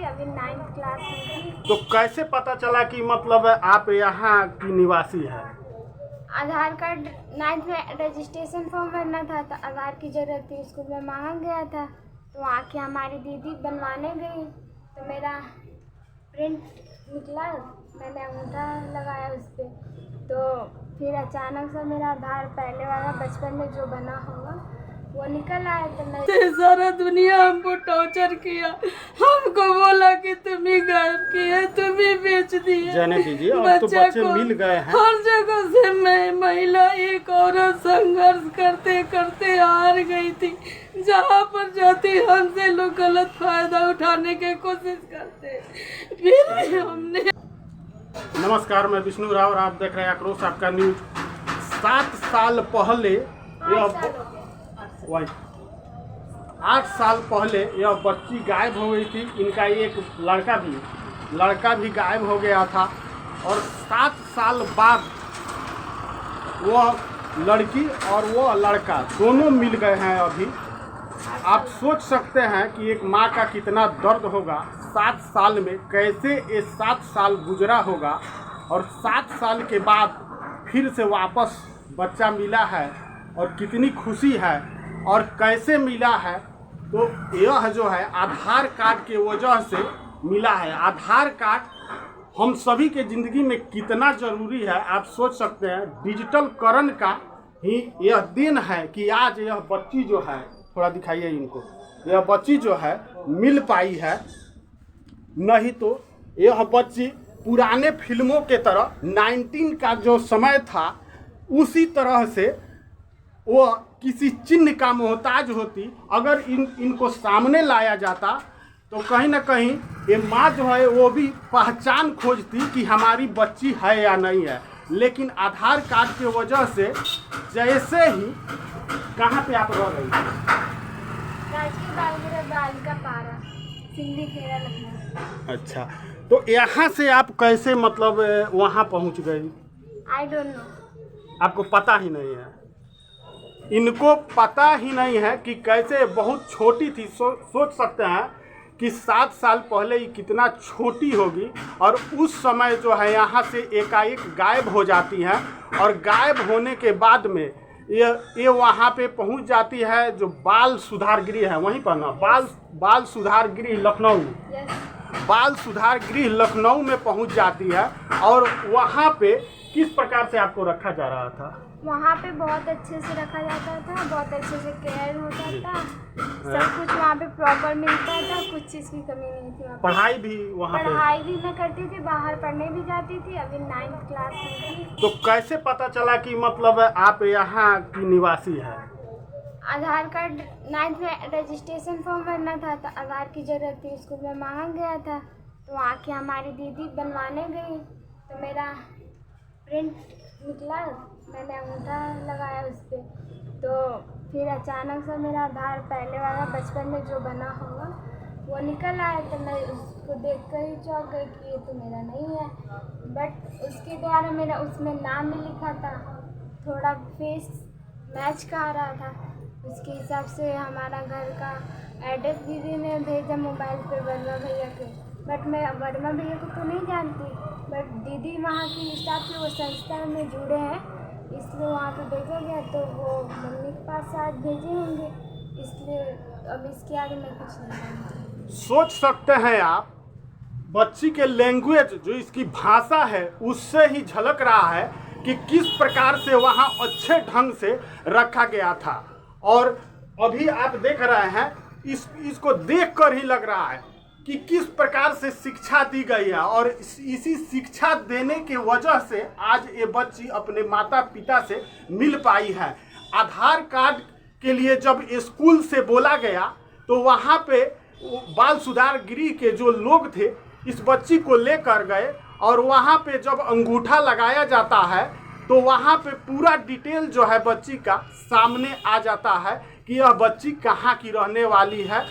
थी, अभी 9th class में थी। तो कैसे पता चला कि मतलब आप यहाँ की निवासी है? आधार कार्ड 9th में रजिस्ट्रेशन फॉर्म भरना था तो आधार की ज़रूरत थी, स्कूल में मांगा गया था, तो वहाँ की हमारी दीदी बनवाने गई तो मेरा प्रिंट निकला, मैंने अंगूठा लगाया उस पर, तो फिर अचानक से मेरा आधार पहले वाला बचपन में जो बना होगा वो निकल आया। तो मैं सारा दुनिया हमको टॉर्चर किया, हमको बोला कि तुम ही गायब किए, तुम ही बेच दिए। जाने दीजिए, अब तो बच्चे मिल गए हैं। हर जगह से मैं महिला एक औरत संघर्ष करते करते हार गई थी। जहाँ पर जाती हमसे लोग गलत फायदा उठाने की कोशिश करते, फिर हमने। नमस्कार, मैं विष्णु राव और आप देख रहे हैं आक्रोश आपका न्यूज। 7 साल पहले 8 साल पहले यह बच्ची गायब हो गई थी। इनका एक लड़का भी गायब हो गया था और 7 साल बाद वह लड़की और वह लड़का दोनों मिल गए हैं। अभी आप सोच सकते हैं कि एक माँ का कितना दर्द होगा। 7 साल में कैसे ये 7 साल गुजरा होगा और 7 साल के बाद फिर से वापस बच्चा मिला है और कितनी खुशी है और कैसे मिला है। तो यह जो है आधार कार्ड के वजह से मिला है। आधार कार्ड हम सभी के ज़िंदगी में कितना ज़रूरी है आप सोच सकते हैं। डिजिटलकरण का ही यह दिन है कि आज यह बच्ची जो है, थोड़ा दिखाइए इनको, यह बच्ची जो है मिल पाई है। नहीं तो यह बच्ची पुराने फिल्मों के तरह 19 का जो समय था उसी तरह से वो किसी चिन्ह का मोहताज होती। अगर इनको सामने लाया जाता तो कहीं ना कहीं ये माँ जो है वो भी पहचान खोजती कि हमारी बच्ची है या नहीं है। लेकिन आधार कार्ड के वजह से जैसे ही, कहाँ पे आप रह रही हैं? बालिका पारा, सिंधी खेड़ा, लखनऊ। अच्छा, तो यहाँ से आप कैसे मतलब वहाँ पहुँच गई? आई डोंट नो, आपको पता ही नहीं है। इनको पता ही नहीं है कि कैसे, बहुत छोटी थी। सोच सकते हैं कि 7 साल पहले ये कितना छोटी होगी और उस समय जो है यहाँ से एकाएक गायब हो जाती हैं और गायब होने के बाद में ये वहाँ पे पहुँच जाती है जो बाल सुधार गृह है, वहीं पर ना, बाल सुधार गृह लखनऊ, बाल सुधार गृह लखनऊ में पहुँच जाती है। और वहाँ पे किस प्रकार से आपको रखा जा रहा था? वहाँ पे बहुत अच्छे से रखा जाता था, बहुत अच्छे से केयर होता था, सब कुछ वहाँ पे प्रॉपर मिलता था, कुछ चीज़ की कमी नहीं थी। पढ़ाई भी वहाँ पे? पढ़ाई भी मैं करती थी, बाहर पढ़ने भी जाती थी, अभी 9th क्लास में थी। तो कैसे पता चला कि मतलब आप यहाँ की निवासी है? आधार कार्ड 9th में रजिस्ट्रेशन फॉर्म भरना था तो आधार की ज़रूरत थी, स्कूल में मांगा गया था, तो वहाँ की हमारी दीदी बनवाने गई तो मेरा प्रिंट निकला, मैंने अंगूठा लगाया उस पर, तो फिर अचानक से मेरा आधार पहले वाला बचपन में जो बना होगा वो निकल आया। तो मैं उसको देख कर ही चौंक गई कि ये तो मेरा नहीं है। बट उसके द्वारा मेरा उसमें नाम भी लिखा था, थोड़ा फेस मैच का आ रहा था, उसके हिसाब से हमारा घर का एड्रेस दीदी ने भेजा मोबाइल पर वर्मा भैया के। बट मैं वर्मा भैया को तो नहीं जानती, बट दीदी वहाँ की स्टाफ से वो संस्था में जुड़े हैं, इसलिए वहाँ पे भेजा गया, तो वो मम्मी के पास शायद भेजे होंगे, इसलिए अब इसके आगे मैं कुछ नहीं जानती। सोच सकते हैं आप, बच्ची के लैंग्वेज जो इसकी भाषा है उससे ही झलक रहा है कि किस प्रकार से वहाँ अच्छे ढंग से रखा गया था। और अभी आप देख रहे हैं, इसको देख कर ही लग रहा है कि किस प्रकार से शिक्षा दी गई है और इसी शिक्षा देने के वजह से आज ये बच्ची अपने माता पिता से मिल पाई है। आधार कार्ड के लिए जब स्कूल से बोला गया तो वहाँ पे बाल सुधार गृह के जो लोग थे इस बच्ची को लेकर गए और वहाँ पे जब अंगूठा लगाया जाता है तो वहाँ पे पूरा डिटेल जो है बच्ची का सामने आ जाता है कि यह बच्ची कहाँ की रहने वाली है,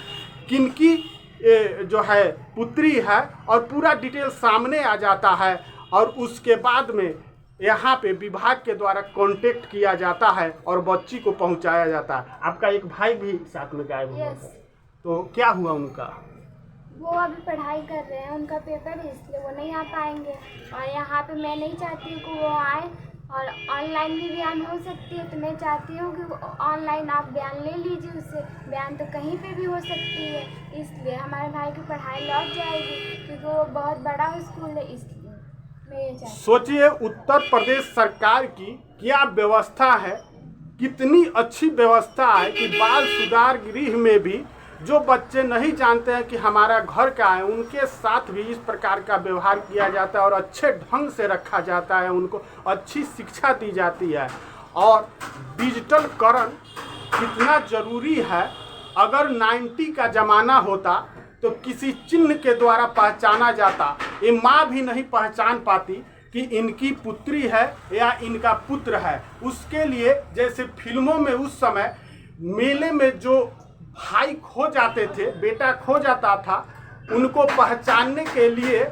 किनकी जो है पुत्री है, और पूरा डिटेल सामने आ जाता है। और उसके बाद में यहाँ पे विभाग के द्वारा कांटेक्ट किया जाता है और बच्ची को पहुँचाया जाता है। आपका एक भाई भी साथ में गायब हुआ था, तो क्या हुआ उनका? वो अभी पढ़ाई कर रहे हैं, उनका पेपर है इसलिए वो नहीं आ पाएंगे। और यहाँ पे मैं नहीं चाहती हूँ कि वो आए, और ऑनलाइन भी बयान हो सकती है, तो मैं चाहती हूँ कि ऑनलाइन आप बयान ले लीजिए उससे, बयान तो कहीं पे भी हो सकती है, इसलिए हमारे भाई की पढ़ाई लौट जाएगी, क्योंकि वो बहुत बड़ा स्कूल है, इसलिए मैं ये चाहती हूँ। सोचिए उत्तर प्रदेश सरकार की क्या व्यवस्था है, कितनी अच्छी व्यवस्था है कि बाल सुधार गृह में भी जो बच्चे नहीं जानते हैं कि हमारा घर का है, उनके साथ भी इस प्रकार का व्यवहार किया जाता है और अच्छे ढंग से रखा जाता है, उनको अच्छी शिक्षा दी जाती है। और डिजिटलकरण कितना ज़रूरी है। अगर 90 का ज़माना होता तो किसी चिन्ह के द्वारा पहचाना जाता, ये माँ भी नहीं पहचान पाती कि इनकी पुत्री है या इनका पुत्र है। उसके लिए जैसे फिल्मों में उस समय मेले में जो भाई खो जाते थे, बेटा खो जाता था, उनको पहचानने के लिए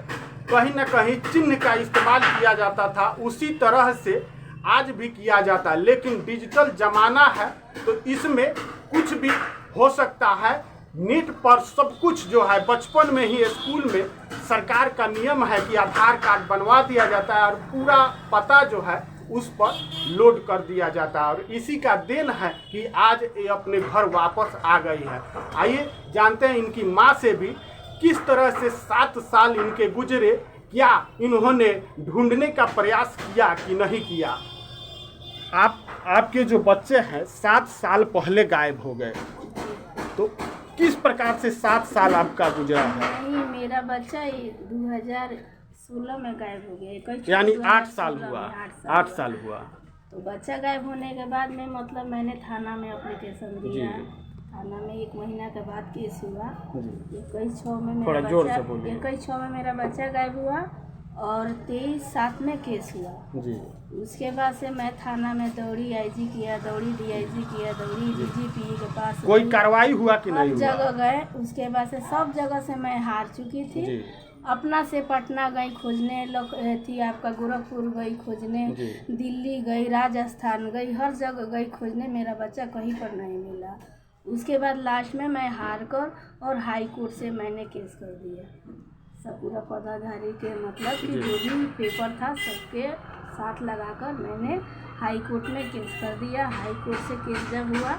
कहीं ना कहीं चिन्ह का इस्तेमाल किया जाता था, उसी तरह से आज भी किया जाता है। लेकिन डिजिटल ज़माना है तो इसमें कुछ भी हो सकता है। नेट पर सब कुछ जो है, बचपन में ही स्कूल में सरकार का नियम है कि आधार कार्ड बनवा दिया जाता है और पूरा पता जो है उस पर लोड कर दिया जाता है, और इसी का देन है कि आज ये अपने घर वापस आ गई है। आइए जानते हैं इनकी माँ से भी किस तरह से 7 साल इनके गुजरे, क्या इन्होंने ढूंढने का प्रयास किया कि नहीं किया। आपके जो बच्चे हैं 7 साल पहले गायब हो गए, तो किस प्रकार से 7 साल आपका गुजरा है? नहीं, मेरा बच्चा 2016 में गायब हो गया, यानी 8 साल हुआ। 8 साल हुआ। तो बच्चा गायब होने के बाद में मतलब मैंने थाना में एप्लीकेशन दिया। थाना में 1 महीना के बाद केस हुआ। 21/6 में मेरा बच्चा 21/6 में मेरा बच्चा गायब हुआ और 23/7 में केस हुआ जी। उसके बाद से मैं थाना में दौड़ी, आईजी किया, दौड़ी डीआईजी किया, दौड़ी डीजीपी के पास। कोई कार्रवाई हुआ कि नहीं हुआ? जगह गए, उसके बाद से सब जगह से मैं हार चुकी थी जी। अपना से पटना गई खोजने, थी आपका गोरखपुर गई खोजने, दिल्ली गई, राजस्थान गई, हर जगह गई खोजने, मेरा बच्चा कहीं पर नहीं मिला। उसके बाद लास्ट में मैं हार कर और हाई कोर्ट से मैंने केस कर दिया। सब पूरा पदाधारी के मतलब कि जो भी पेपर था सबके साथ लगाकर मैंने हाई कोर्ट में केस कर दिया। हाई कोर्ट से केस जब हुआ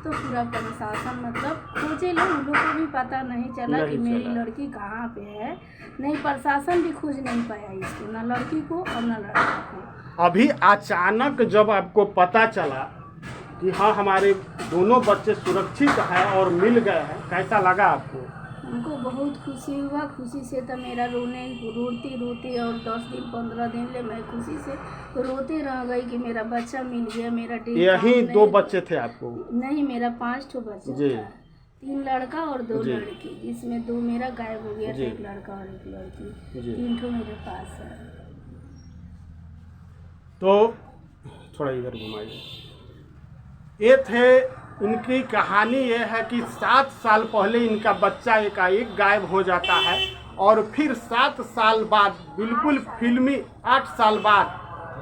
तो पूरा प्रशासन मतलब खोजे लोग, उन लोग को भी पता नहीं चला कि मेरी लड़की कहाँ पे है। नहीं, प्रशासन भी खोज नहीं पाया इसको, ना लड़की को और ना लड़का को। अभी अचानक जब आपको पता चला कि हाँ हमारे दोनों बच्चे सुरक्षित हैं और मिल गए हैं, कैसा लगा आपको? हमको बहुत खुशी हुआ। खुशी से तो मेरा रोती और 10 दिन 15 दिन ले मैं खुशी से रोते रह गई कि मेरा बच्चा मिल गया। मेरा यही 2 बच्चे थे आपको? नहीं, मेरा 5 ठो बच्चा था, 3 लड़का और 2 लड़की, जिसमें 2 मेरा गायब हो गया था, 1 लड़का और 1 लड़की, 3 ठो मेरे पास है। तो थोड़ा इधर घुमाइए। ये थे, इनकी कहानी ये है कि 7 साल पहले इनका बच्चा एकाएक गायब हो जाता है और फिर 7 साल बाद बिल्कुल फिल्मी, 8 साल बाद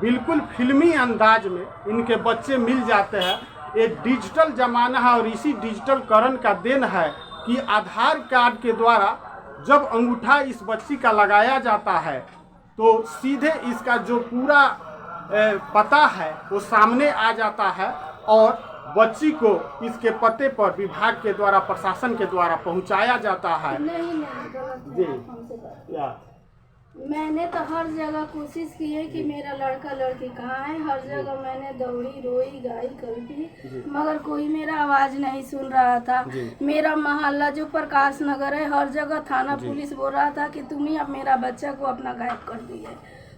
बिल्कुल फिल्मी अंदाज में इनके बच्चे मिल जाते हैं। ये डिजिटल ज़माना है और इसी डिजिटलकरण का देन है कि आधार कार्ड के द्वारा जब अंगूठा इस बच्ची का लगाया जाता है तो सीधे इसका जो पूरा पता है वो सामने आ जाता है और बच्ची को इसके पते पर विभाग के द्वारा, प्रशासन के द्वारा पहुंचाया जाता है। नहीं, गलत है, आप हमसे बात कीजिए। मैंने तो हर जगह कोशिश की है कि मेरा लड़का लड़की कहाँ है। हर जगह मैंने दौड़ी, रोई, गाई, कल्पी, मगर कोई मेरा आवाज़ नहीं सुन रहा था। मेरा मोहल्ला जो प्रकाश नगर है, हर जगह थाना पुलिस बोल रहा था कि तुम ही अब मेरा बच्चा को अपना गायब कर दिए,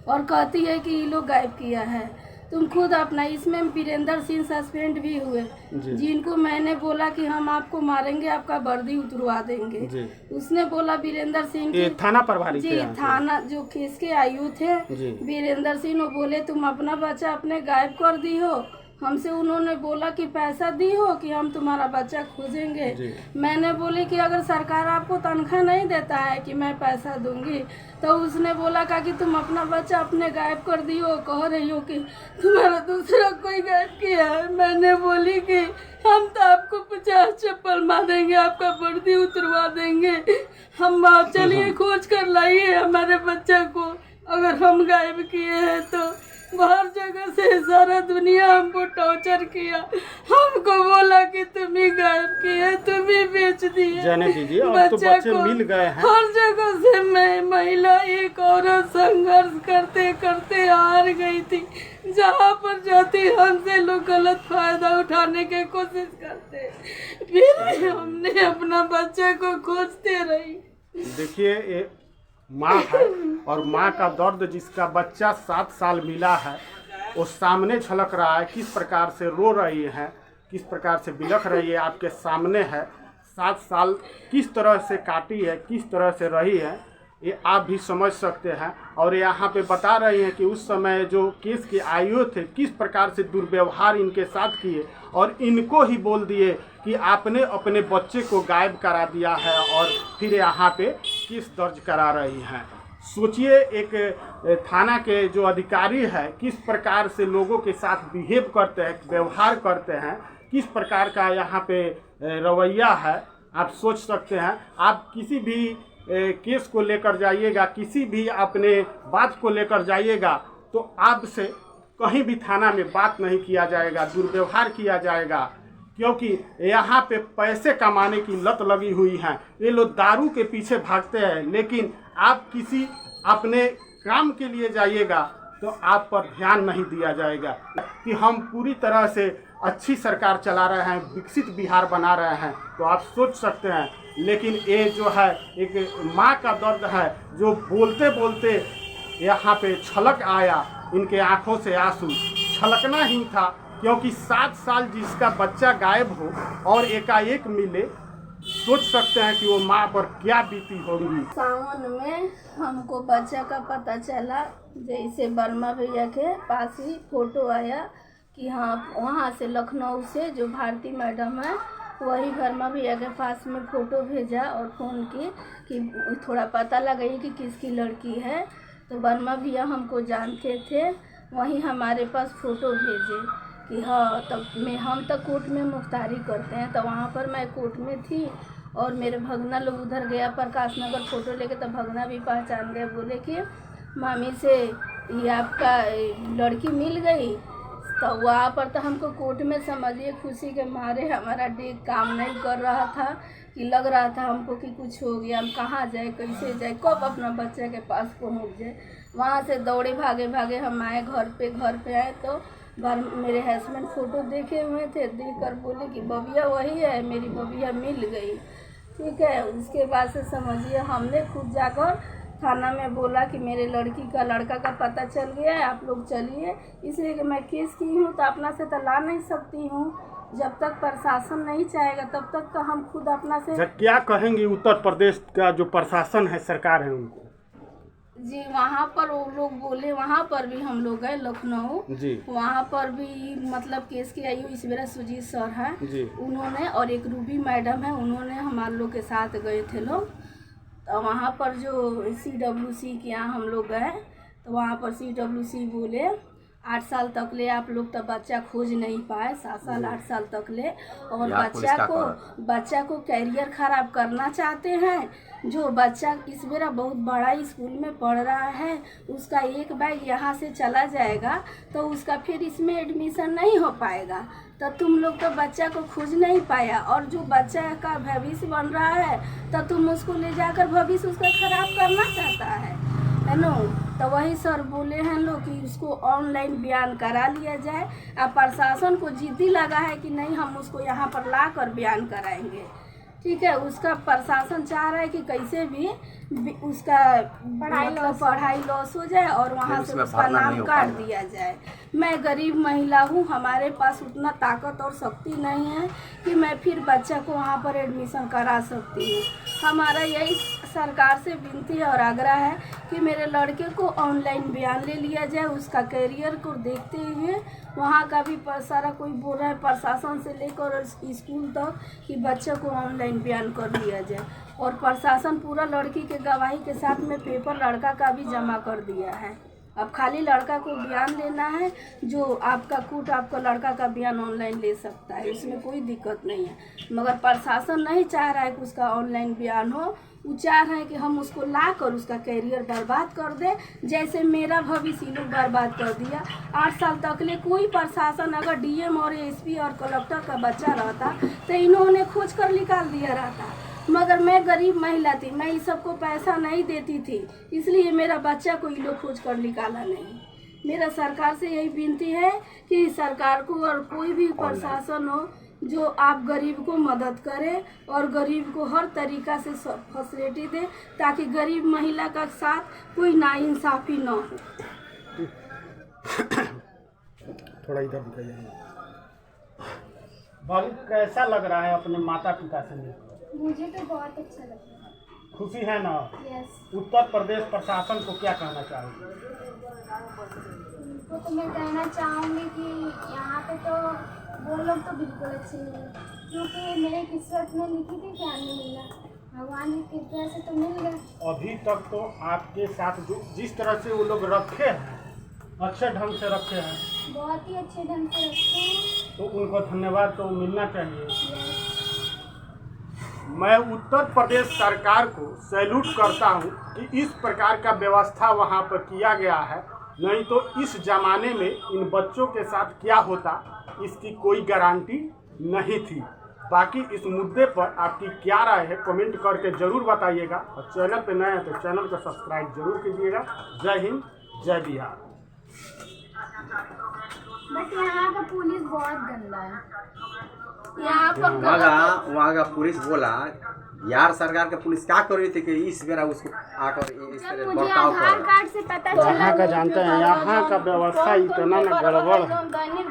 और कहती है कि ये लोग गायब किया है, तुम खुद अपना। इसमें वीरेंद्र सिंह सस्पेंड भी हुए, जिनको मैंने बोला कि हम आपको मारेंगे, आपका वर्दी उतरवा देंगे। उसने बोला वीरेंद्र सिंह की थाना प्रभारी जी, थाना जो केस के आयु थे वीरेंद्र सिंह, वो बोले तुम अपना बच्चा अपने गायब कर दी हो, हमसे उन्होंने बोला कि पैसा दी हो कि हम तुम्हारा बच्चा खोजेंगे। मैंने बोली कि अगर सरकार आपको तनख्वाह नहीं देता है कि मैं पैसा दूंगी, तो उसने बोला कि तुम अपना बच्चा अपने गायब कर दी हो, कह रही हो कि तुम्हारा दूसरा कोई गायब किया है। मैंने बोली कि हम तो आपको 50 चप्पल मार देंगे, आपका वर्दी उतरवा देंगे, हम चलिए खोज कर लाइए हमारे बच्चा को, अगर हम गायब किए हैं तो। बाहर जगह से सारा दुनिया हमको टॉर्चर किया, हमको बोला कि तुम ही गायब किए, तुम ही बेच दिए बच्चा को। मिल गए हैं। हर जगह से मैं महिला एक औरत संघर्ष करते करते हार गई थी। जहाँ पर जाती हमसे लोग गलत फायदा उठाने की कोशिश करते, फिर हमने अपना बच्चे को खोजते रही। देखिए ये माँ है और माँ का दर्द, जिसका बच्चा 7 साल मिला है वो सामने झलक रहा है। किस प्रकार से रो रही है, किस प्रकार से बिलख रही है, आपके सामने है। 7 साल किस तरह से काटी है, किस तरह से रही है, ये आप भी समझ सकते हैं। और यहाँ पे बता रही हैं कि उस समय जो केस के आईओ थे किस प्रकार से दुर्व्यवहार इनके साथ किए और इनको ही बोल दिए कि आपने अपने बच्चे को गायब करा दिया है और फिर यहाँ पे केस दर्ज करा रही हैं। सोचिए एक थाना के जो अधिकारी है किस प्रकार से लोगों के साथ बिहेव करते हैं, व्यवहार करते हैं, किस प्रकार का यहाँ पे रवैया है, आप सोच सकते हैं। आप किसी भी केस को लेकर जाइएगा, किसी भी अपने बात को लेकर जाइएगा तो आपसे कहीं भी थाना में बात नहीं किया जाएगा, दुर्व्यवहार किया जाएगा, क्योंकि यहाँ पे पैसे कमाने की लत लगी हुई है। ये लोग दारू के पीछे भागते हैं, लेकिन आप किसी अपने काम के लिए जाइएगा तो आप पर ध्यान नहीं दिया जाएगा कि हम पूरी तरह से अच्छी सरकार चला रहे हैं, विकसित बिहार बना रहे हैं, तो आप सोच सकते हैं। लेकिन ये जो है एक माँ का दर्द है, जो बोलते बोलते यहाँ पे छलक आया, इनके आंखों से आंसू छलकना ही था, क्योंकि 7 साल जिसका बच्चा गायब हो और एकाएक मिले, सोच सकते हैं कि वो माँ पर क्या बीती होगी। सावन में हमको बच्चा का पता चला, जैसे बर्मा भैया के पास ही फोटो आया कि हाँ, वहाँ से लखनऊ से जो भारती मैडम है वही बर्मा भैया के पास में फ़ोटो भेजा और फ़ोन की कि थोड़ा पता लगाइए कि किसकी लड़की है। तो बर्मा भैया हमको जानते थे, वहीं हमारे पास फ़ोटो भेजे कि हाँ, तब हम तक कोर्ट में मुख्तारी करते हैं। तो वहाँ पर मैं कोर्ट में थी और मेरे भगना लोग उधर गया प्रकाश नगर फ़ोटो लेके, तब भगना भी पहचान गए, बोले कि मामी से ये आपका लड़की मिल गई। तो वहाँ पर तो हमको कोर्ट में समझिए खुशी के मारे हमारा डेग काम नहीं कर रहा था, कि लग रहा था हमको कि कुछ हो गया, हम कहाँ जाए, कैसे जाए, कब अपना बच्चे के पास पहुँच जाए। वहाँ से दौड़े भागे भागे हम आए घर पे आए तो मेरे हस्बैंड फ़ोटो देखे हुए थे, देख कर बोले कि बबिया वही है, मेरी बबिया मिल गई। ठीक है, उसके बाद से समझिए हमने खुद जाकर थाना में बोला कि मेरे लड़का का पता चल गया है, आप लोग चलिए। इसलिए कि मैं केस की हूँ तो अपना से तो ला नहीं सकती हूँ, जब तक प्रशासन नहीं चाहेगा तब तक तो हम खुद अपना से। क्या कहेंगे उत्तर प्रदेश का जो प्रशासन है, सरकार है, उनको? जी, वहाँ पर वो लोग बोले, वहाँ पर भी हम लोग गए लखनऊ, वहाँ पर भी मतलब केस के आईओ इस मेरा सुजीत सर है, उन्होंने और एक रूबी मैडम है, उन्होंने हमारे लोग के साथ गए थे लोग। तो वहाँ पर जो CWC के यहाँ हम लोग गए तो वहाँ पर CWC बोले 8 साल तक ले आप लोग तो बच्चा खोज नहीं पाए, 7 साल 8 साल तक ले, और बच्चा को कैरियर ख़राब करना चाहते हैं। जो बच्चा इस मेरा बहुत बड़ा स्कूल में पढ़ रहा है, उसका एक बैग यहाँ से चला जाएगा तो उसका फिर इसमें एडमिशन नहीं हो पाएगा। तो तुम लोग तो बच्चा को खोज नहीं पाया, और जो बच्चा का भविष्य बन रहा है तो तुम उसको ले जाकर भविष्य उसका ख़राब करना चाहता है नो। तो वही सर बोले हैं लोग कि उसको ऑनलाइन बयान करा लिया जाए। अब प्रशासन को जिद्दी लगा है कि नहीं, हम उसको यहाँ पर ला कर बयान कराएंगे। ठीक है, उसका प्रशासन चाह रहा है कि कैसे भी उसका पढ़ाई लॉस हो जाए और वहाँ से उसका नाम काट दिया जाए। मैं गरीब महिला हूँ, हमारे पास उतना ताकत और शक्ति नहीं है कि मैं फिर बच्चा को वहाँ पर एडमिशन करा सकती हूँ। हमारा यही सरकार से विनती और आग्रह है कि मेरे लड़के को ऑनलाइन बयान ले लिया जाए, उसका करियर को देखते हुए। वहाँ का भी सारा कोई बोल रहा है प्रशासन से लेकर स्कूल तक कि बच्चे को ऑनलाइन बयान कर लिया जाए, और प्रशासन पूरा लड़की के गवाही के साथ में पेपर लड़का का भी जमा कर दिया है। अब खाली लड़का को बयान लेना है, जो आपका कोर्ट आपका लड़का का बयान ऑनलाइन ले सकता है, इसमें कोई दिक्कत नहीं है। मगर प्रशासन नहीं चाह रहा है कि उसका ऑनलाइन बयान हो, वो चाह रहे हैं कि हम उसको ला कर उसका कैरियर बर्बाद कर दें, जैसे मेरा भविष्य लोग बर्बाद कर दिया। 8 साल तक ले कोई प्रशासन अगर डीएम और एसपी और कलेक्टर का बच्चा रहता तो इन्होंने खोज कर निकाल दिया रहता, मगर मैं गरीब महिला थी, मैं इस सबको पैसा नहीं देती थी, इसलिए मेरा बच्चा को ये लोग खोज कर निकाला नहीं। मेरा सरकार से यही विनती है कि सरकार को और कोई भी प्रशासन हो जो आप गरीब को मदद करे और गरीब को हर तरीक़ा से फैसिलिटी दे, ताकि गरीब महिला का साथ कोई नाइंसाफ़ी न हो। थोड़ा इधर दिखाइए। भाभी, कैसा लग रहा है अपने माता पिता से मिलकर? मुझे तो बहुत अच्छा लगता है। खुशी है ना? यस। उत्तर प्रदेश प्रशासन को क्या कहना चाहोगे? उनको तो मैं कहना चाहूँगी कि यहाँ पे तो वो लोग तो बिल्कुल अच्छे नहीं हैं, क्योंकि मेरे किस्मत में लिखी थी क्या नहीं मिलना, भगवान की कृपा से तो मिल गया। अभी तक तो आपके साथ जो जिस तरह से वो लोग रखे हैं, अच्छे ढंग से रखे हैं, बहुत ही अच्छे ढंग से रखते हैं। तो उनको धन्यवाद तो मिलना चाहिए। यस। मैं उत्तर प्रदेश सरकार को सैल्यूट करता हूं कि इस प्रकार का व्यवस्था वहां पर किया गया है, नहीं तो इस ज़माने में इन बच्चों के साथ क्या होता इसकी कोई गारंटी नहीं थी। बाकी इस मुद्दे पर आपकी क्या राय है कमेंट करके ज़रूर बताइएगा, और चैनल पे नए हैं तो चैनल को सब्सक्राइब जरूर कीजिएगा। जय हिंद, जय बिहार। बट यहाँ का पुलिस बहुत गंदा है। यहाँ पर वहाँ का पुलिस बोला यार, सरकार के पुलिस क्या कर रही थी कि इस बेरा उसको आकर इस जब तरह मुझे बर्ताव आधार कर। कार्ड से पता चला यहाँ का जानते हैं, यहाँ का व्यवस्था इतना न गड़बड़ है।